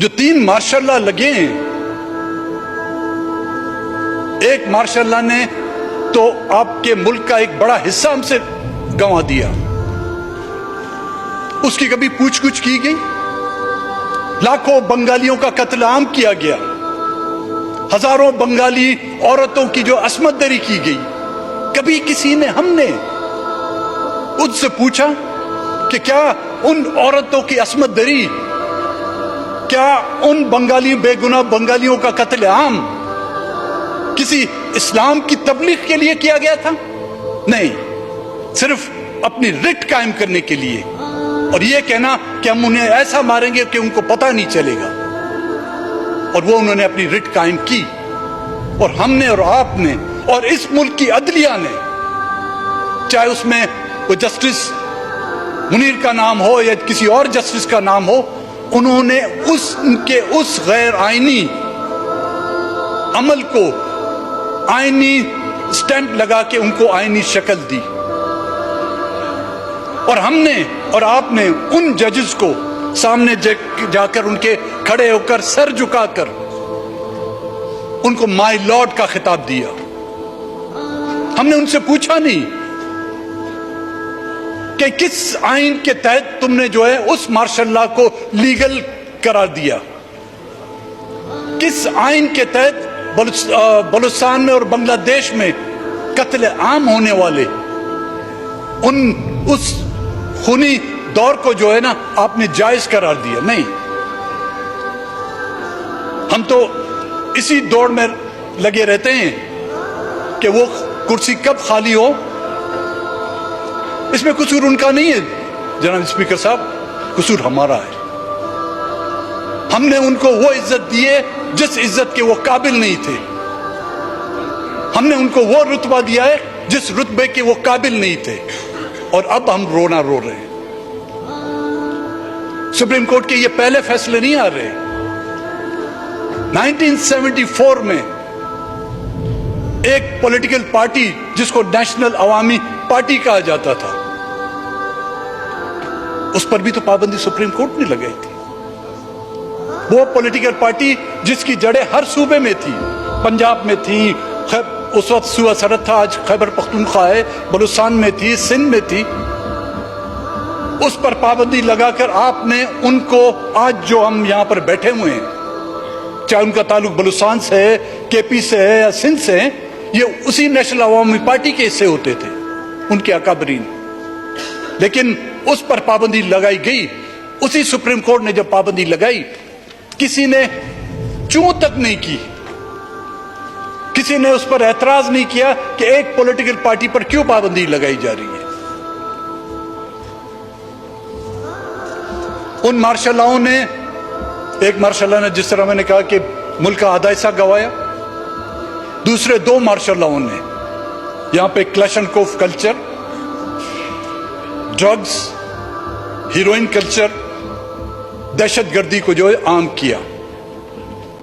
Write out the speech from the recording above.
جو 3 ماشاء اللہ لگے ہیں، ایک ماشاء اللہ نے تو آپ کے ملک کا ایک بڑا حصہ ہم سے گنوا دیا، اس کی کبھی پوچھ گچھ کی گئی؟ لاکھوں بنگالیوں کا قتل عام کیا گیا، ہزاروں بنگالی عورتوں کی جو عصمت دری کی گئی، کبھی کسی نے ہم نے ان سے پوچھا کہ کیا ان عورتوں کی عصمت دری، کیا ان بے گناہ بنگالیوں کا قتل عام کسی اسلام کی تبلیغ کے لیے کیا گیا تھا؟ نہیں، صرف اپنی رٹ قائم کرنے کے لیے، اور یہ کہنا کہ ہم انہیں ایسا ماریں گے کہ ان کو پتہ نہیں چلے گا، اور وہ انہوں نے اپنی رٹ قائم کی، اور ہم نے اور آپ نے اور اس ملک کی عدلیہ نے، چاہے اس میں وہ جسٹس منیر کا نام ہو یا کسی اور جسٹس کا نام ہو، انہوں نے اس غیر آئینی عمل کو آئینی سٹیمپ لگا کے ان کو آئینی شکل دی، اور ہم نے اور آپ نے ان ججز کو سامنے جا کر ان کے کھڑے ہو کر سر جھکا کر ان کو مائی لارڈ کا خطاب دیا۔ ہم نے ان سے پوچھا نہیں کہ کس آئین کے تحت تم نے جو ہے اس مارشل لا کو لیگل قرار دیا، کس آئین کے تحت بلوچستان میں اور بنگلہ دیش میں قتل عام ہونے والے اس خونی دور کو جو ہے نا آپ نے جائز قرار دیا؟ نہیں، ہم تو اسی دوڑ میں لگے رہتے ہیں کہ وہ کرسی کب خالی ہو۔ اس میں قصور ان کا نہیں ہے جناب اسپیکر صاحب، قصور ہمارا ہے۔ ہم نے ان کو وہ عزت دی ہے جس عزت کے وہ قابل نہیں تھے، ہم نے ان کو وہ رتبہ دیا ہے جس رتبے کے وہ قابل نہیں تھے، اور اب ہم رونا رو رہے ہیں۔ سپریم کورٹ کے یہ پہلے فیصلے نہیں آ رہے۔ 1974 میں ایک پولیٹیکل پارٹی جس کو نیشنل عوامی پارٹی کہا جاتا تھا، اس پر بھی تو پابندی سپریم کورٹ نے لگائی تھی۔ وہ پولیٹیکل پارٹی جس کی جڑیں ہر صوبے میں تھی، پنجاب میں تھی، اس وقت صوبہ سرحد تھا، آج خیبر پختونخوا ہے، بلوچستان میں تھی، سندھ میں تھی، اس پر پابندی لگا کر آپ نے ان کو، آج جو ہم یہاں پر بیٹھے ہوئے ہیں، چاہے ان کا تعلق بلوچستان سے ہے، کے پی سے ہے یا سندھ سے ہے، یہ اسی نیشنل عوامی پارٹی کے حصے ہوتے تھے، ان کے اکابرین، لیکن اس پر پابندی لگائی گئی۔ اسی سپریم کورٹ نے جب پابندی لگائی، کسی نے چوں تک نہیں کی، کسی نے اس پر اعتراض نہیں کیا کہ ایک پولیٹیکل پارٹی پر کیوں پابندی لگائی جا رہی ہے۔ ان مارشل لاؤں نے، ایک مارشل لا نے جس طرح میں نے کہا کہ ملک کا آدھا حصہ گوایا، دوسرے 2 مارشل لاؤں نے یہاں پہ Kalashnikov culture, drugs, heroin culture, دہشت گردی کو جو ہے عام کیا۔